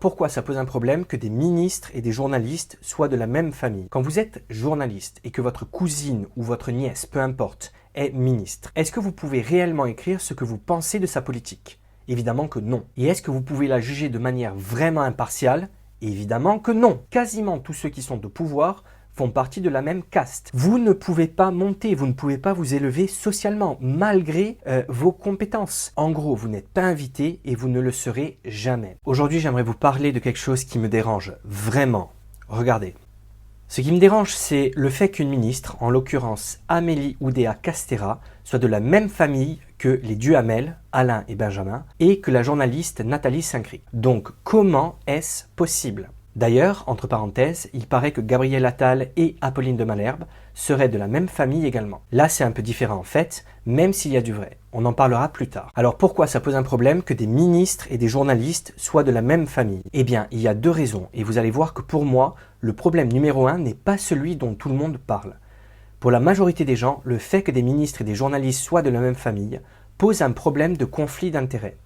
Pourquoi ça pose un problème que des ministres et des journalistes soient de la même famille? Quand vous êtes journaliste et que votre cousine ou votre nièce, peu importe, est ministre, est-ce que vous pouvez réellement écrire ce que vous pensez de sa politique? Évidemment que non. Et est-ce que vous pouvez la juger de manière vraiment impartiale? Évidemment que non. Quasiment tous ceux qui sont au pouvoir font partie de la même caste. Vous ne pouvez pas monter, vous ne pouvez pas vous élever socialement, malgré vos compétences. En gros, vous n'êtes pas invité et vous ne le serez jamais. Aujourd'hui, j'aimerais vous parler de quelque chose qui me dérange vraiment. Regardez. Ce qui me dérange, c'est le fait qu'une ministre, en l'occurrence Amélie Oudéa-Castéra, soit de la même famille que les Duhamel, Alain et Benjamin, et que la journaliste Nathalie Saint-Cricq. Donc, comment est-ce possible ? D'ailleurs, entre parenthèses, il paraît que Gabriel Attal et Apolline de Malherbe seraient de la même famille également. Là, c'est un peu différent en fait, même s'il y a du vrai. On en parlera plus tard. Alors pourquoi ça pose un problème que des ministres et des journalistes soient de la même famille? Eh bien, il y a deux raisons, et vous allez voir que pour moi, le problème numéro 1 n'est pas celui dont tout le monde parle. Pour la majorité des gens, le fait que des ministres et des journalistes soient de la même famille pose un problème de conflit d'intérêts.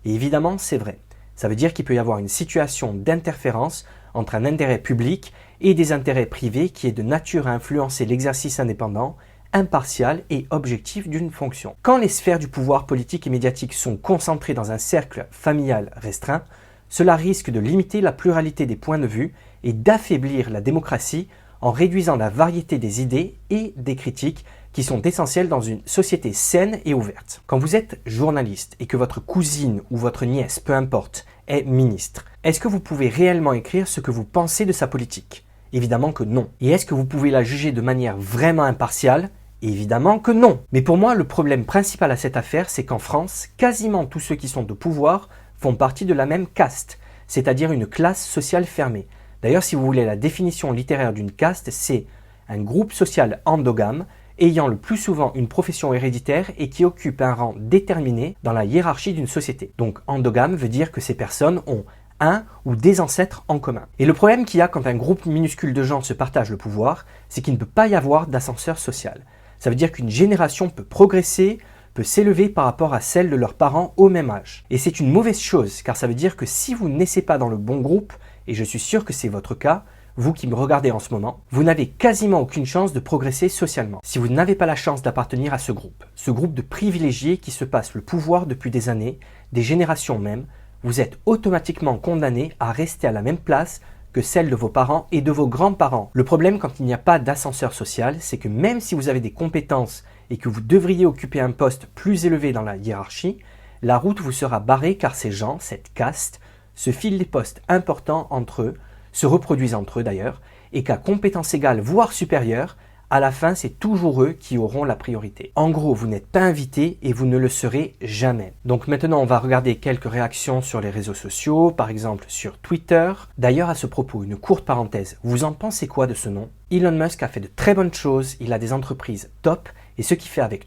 Et évidemment, c'est vrai. Ça veut dire qu'il peut y avoir une situation d'interférence entre un intérêt public et des intérêts privés qui est de nature à influencer l'exercice indépendant, impartial et objectif d'une fonction. Quand les sphères du pouvoir politique et médiatique sont concentrées dans un cercle familial restreint, cela risque de limiter la pluralité des points de vue et d'affaiblir la démocratie en réduisant la variété des idées et des critiques qui sont essentielles dans une société saine et ouverte. Quand vous êtes journaliste et que votre cousine ou votre nièce, peu importe, est ministre, est-ce que vous pouvez réellement écrire ce que vous pensez de sa politique? Évidemment que non. Et est-ce que vous pouvez la juger de manière vraiment impartiale? Évidemment que non. Mais pour moi, le problème principal à cette affaire, c'est qu'en France, quasiment tous ceux qui sont au pouvoir font partie de la même caste, c'est-à-dire une classe sociale fermée. D'ailleurs, si vous voulez la définition littéraire d'une caste, c'est un groupe social endogame ayant le plus souvent une profession héréditaire et qui occupe un rang déterminé dans la hiérarchie d'une société. Donc endogame veut dire que ces personnes ont un ou des ancêtres en commun. Et le problème qu'il y a quand un groupe minuscule de gens se partage le pouvoir, c'est qu'il ne peut pas y avoir d'ascenseur social. Ça veut dire qu'une génération peut progresser, peut s'élever par rapport à celle de leurs parents au même âge. Et c'est une mauvaise chose, car ça veut dire que si vous ne naissez pas dans le bon groupe, et je suis sûr que c'est votre cas, vous qui me regardez en ce moment, vous n'avez quasiment aucune chance de progresser socialement. Si vous n'avez pas la chance d'appartenir à ce groupe de privilégiés qui se passe le pouvoir depuis des années, des générations même, vous êtes automatiquement condamné à rester à la même place que celle de vos parents et de vos grands-parents. Le problème quand il n'y a pas d'ascenseur social, c'est que même si vous avez des compétences et que vous devriez occuper un poste plus élevé dans la hiérarchie, la route vous sera barrée car ces gens, cette caste, se filent des postes importants entre eux, se reproduisent entre eux d'ailleurs, et qu'à compétences égales, voire supérieures, à la fin, c'est toujours eux qui auront la priorité. En gros, vous n'êtes pas invité et vous ne le serez jamais. Donc maintenant, on va regarder quelques réactions sur les réseaux sociaux, par exemple sur Twitter. D'ailleurs, à ce propos, une courte parenthèse, vous en pensez quoi de ce nom? Elon Musk a fait de très bonnes choses, il a des entreprises top, et ce qu'il fait avec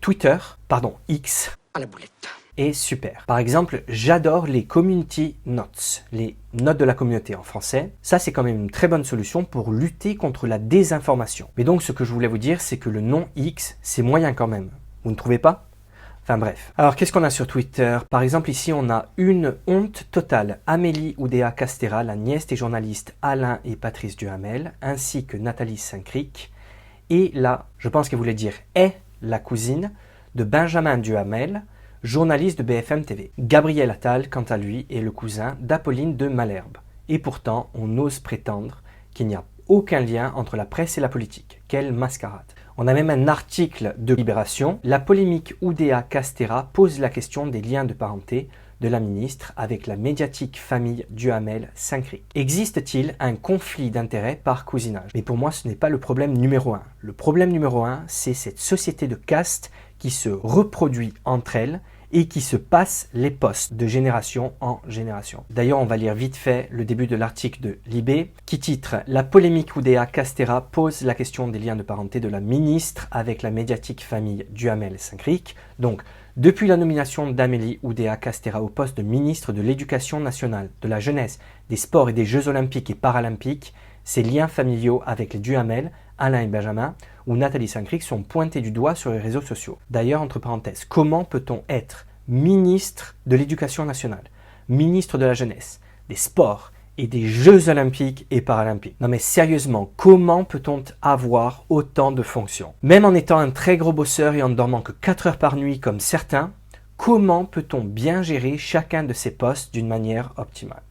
X, à la boulette. est super. Par exemple, j'adore les community notes, les notes de la communauté en français. Ça, c'est quand même une très bonne solution pour lutter contre la désinformation. Mais donc, ce que je voulais vous dire, c'est que le nom X, c'est moyen quand même. Vous ne trouvez pas? Enfin bref. Alors, qu'est-ce qu'on a sur Twitter? Par exemple, ici, on a une honte totale. Amélie Oudéa-Castéra, la nièce des journalistes Alain et Patrice Duhamel, ainsi que Nathalie Saint-Cricq. Et là, je pense qu'elle voulait dire est la cousine de Benjamin Duhamel, journaliste de BFM TV. Gabriel Attal, quant à lui, est le cousin d'Apolline de Malherbe. Et pourtant, on ose prétendre qu'il n'y a aucun lien entre la presse et la politique. Quelle mascarade! On a même un article de Libération. La polémique Oudéa-Castéra pose la question des liens de parenté de la ministre avec la médiatique famille Duhamel-Saint-Cricq. Existe-t-il un conflit d'intérêts par cousinage? Mais pour moi, ce n'est pas le problème numéro 1. Le problème numéro 1, c'est cette société de caste qui se reproduit entre elles et qui se passe les postes de génération en génération. D'ailleurs, on va lire vite fait le début de l'article de Libé qui titre « La polémique Oudéa-Castéra pose la question des liens de parenté de la ministre avec la médiatique famille Duhamel-Saint-Cricq ». Donc, depuis la nomination d'Amélie Oudéa-Castéra au poste de ministre de l'Éducation nationale, de la jeunesse, des sports et des Jeux olympiques et paralympiques, ces liens familiaux avec les Duhamel, Alain et Benjamin, ou Nathalie Saint-Cricq sont pointés du doigt sur les réseaux sociaux. D'ailleurs, entre parenthèses, comment peut-on être ministre de l'Éducation nationale, ministre de la jeunesse, des sports et des Jeux Olympiques et Paralympiques. Non mais sérieusement, comment peut-on avoir autant de fonctions? Même en étant un très gros bosseur et en ne dormant que 4 heures par nuit comme certains, comment peut-on bien gérer chacun de ces postes d'une manière optimale?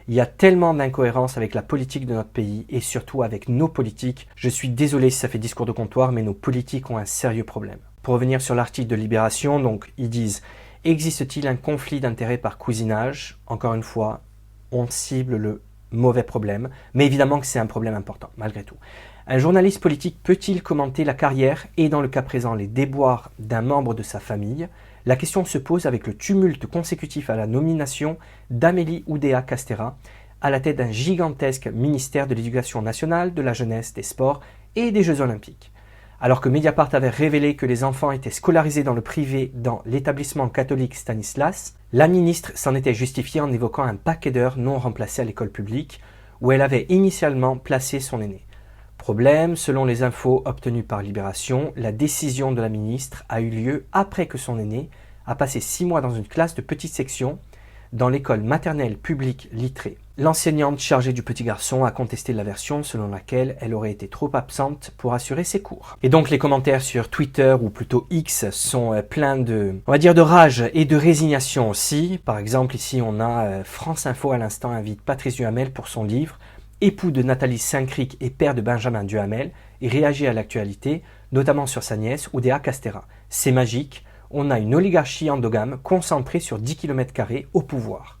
Il y a tellement d'incohérences avec la politique de notre pays et surtout avec nos politiques. Je suis désolé si ça fait discours de comptoir, mais nos politiques ont un sérieux problème. Pour revenir sur l'article de Libération, donc ils disent « Existe-t-il un conflit d'intérêts par cousinage ?» Encore une fois, on cible le mauvais problème, mais évidemment que c'est un problème important, malgré tout. Un journaliste politique peut-il commenter la carrière et, dans le cas présent, les déboires d'un membre de sa famille? La question se pose avec le tumulte consécutif à la nomination d'Amélie Oudéa-Castéra à la tête d'un gigantesque ministère de l'Éducation nationale, de la jeunesse, des sports et des Jeux olympiques. Alors que Mediapart avait révélé que les enfants étaient scolarisés dans le privé dans l'établissement catholique Stanislas, la ministre s'en était justifiée en évoquant un paquet d'heures non remplacées à l'école publique où elle avait initialement placé son aîné. Problème, selon les infos obtenues par Libération, la décision de la ministre a eu lieu après que son aîné a passé 6 mois dans une classe de petite section dans l'école maternelle publique Littré. L'enseignante chargée du petit garçon a contesté la version selon laquelle elle aurait été trop absente pour assurer ses cours. Et donc les commentaires sur Twitter, ou plutôt X, sont pleins de, on va dire, de rage et de résignation aussi. Par exemple, ici on a France Info à l'instant invite Patrice Duhamel pour son livre, époux de Nathalie Saint-Cric et père de Benjamin Duhamel, et réagit à l'actualité, notamment sur sa nièce Oudéa-Castéra. C'est magique. On a une oligarchie endogame concentrée sur 10 km² au pouvoir.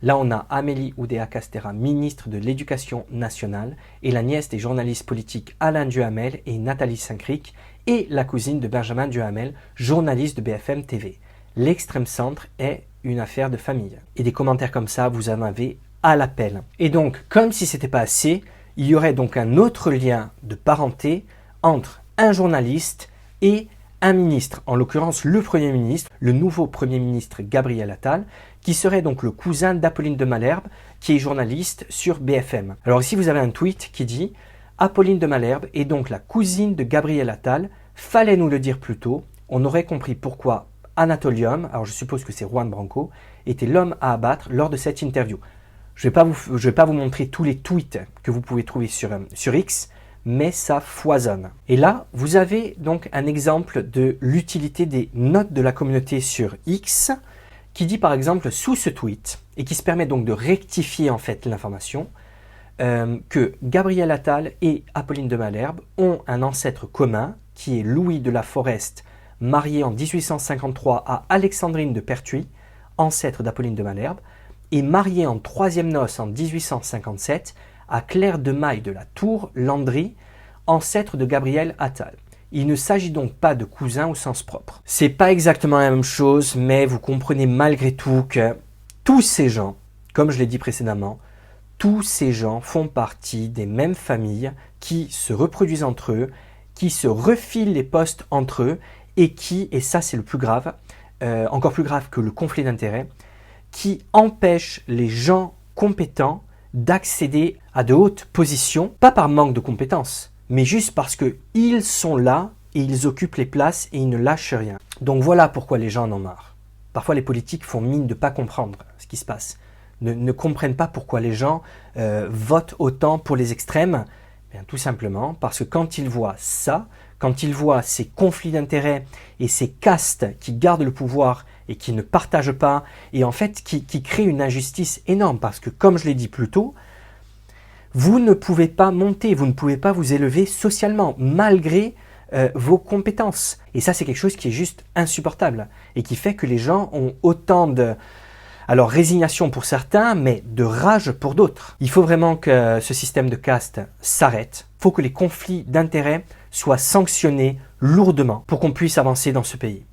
Là, on a Amélie Oudéa-Castéra, ministre de l'Éducation nationale, et la nièce des journalistes politiques Alain Duhamel et Nathalie Saint-Cric, et la cousine de Benjamin Duhamel, journaliste de BFM TV. L'extrême centre est une affaire de famille. Et des commentaires comme ça, vous en avez à l'appel. Et donc, comme si c'était pas assez, il y aurait donc un autre lien de parenté entre un journaliste et un ministre, en l'occurrence le Premier ministre, le nouveau Premier ministre Gabriel Attal, qui serait donc le cousin d'Apolline de Malherbe, qui est journaliste sur BFM. Alors ici, vous avez un tweet qui dit « Apolline de Malherbe est donc la cousine de Gabriel Attal, fallait nous le dire plus tôt, on aurait compris pourquoi Anatolium, alors je suppose que c'est Juan Branco, était l'homme à abattre lors de cette interview. » Je ne vais pas vous montrer tous les tweets que vous pouvez trouver sur X, mais ça foisonne. Et là, vous avez donc un exemple de l'utilité des notes de la communauté sur X, qui dit par exemple sous ce tweet, et qui se permet donc de rectifier en fait l'information, que Gabriel Attal et Apolline de Malherbe ont un ancêtre commun, qui est Louis de la Forest, marié en 1853 à Alexandrine de Pertuis, ancêtre d'Apolline de Malherbe, et marié en 3e noces en 1857 à Claire de Maille de la Tour Landry, ancêtre de Gabriel Attal. Il ne s'agit donc pas de cousins au sens propre. C'est pas exactement la même chose, mais vous comprenez malgré tout que tous ces gens, comme je l'ai dit précédemment, tous ces gens font partie des mêmes familles qui se reproduisent entre eux, qui se refilent les postes entre eux et qui, et ça c'est le plus grave, encore plus grave que le conflit d'intérêts, qui empêchent les gens compétents d'accéder à de hautes positions, pas par manque de compétences, mais juste parce qu'ils sont là et ils occupent les places et ils ne lâchent rien. Donc voilà pourquoi les gens en ont marre. Parfois les politiques font mine de ne pas comprendre ce qui se passe, ne comprennent pas pourquoi les gens votent autant pour les extrêmes. Bien, tout simplement parce que quand ils voient ça, quand ils voient ces conflits d'intérêts et ces castes qui gardent le pouvoir et qui ne partagent pas, et en fait qui créent une injustice énorme, parce que comme je l'ai dit plus tôt, vous ne pouvez pas monter, vous ne pouvez pas vous élever socialement, malgré vos compétences. Et ça, c'est quelque chose qui est juste insupportable, et qui fait que les gens ont autant de... Alors, résignation pour certains, mais de rage pour d'autres. Il faut vraiment que ce système de caste s'arrête. Il faut que les conflits d'intérêts soient sanctionnés lourdement pour qu'on puisse avancer dans ce pays.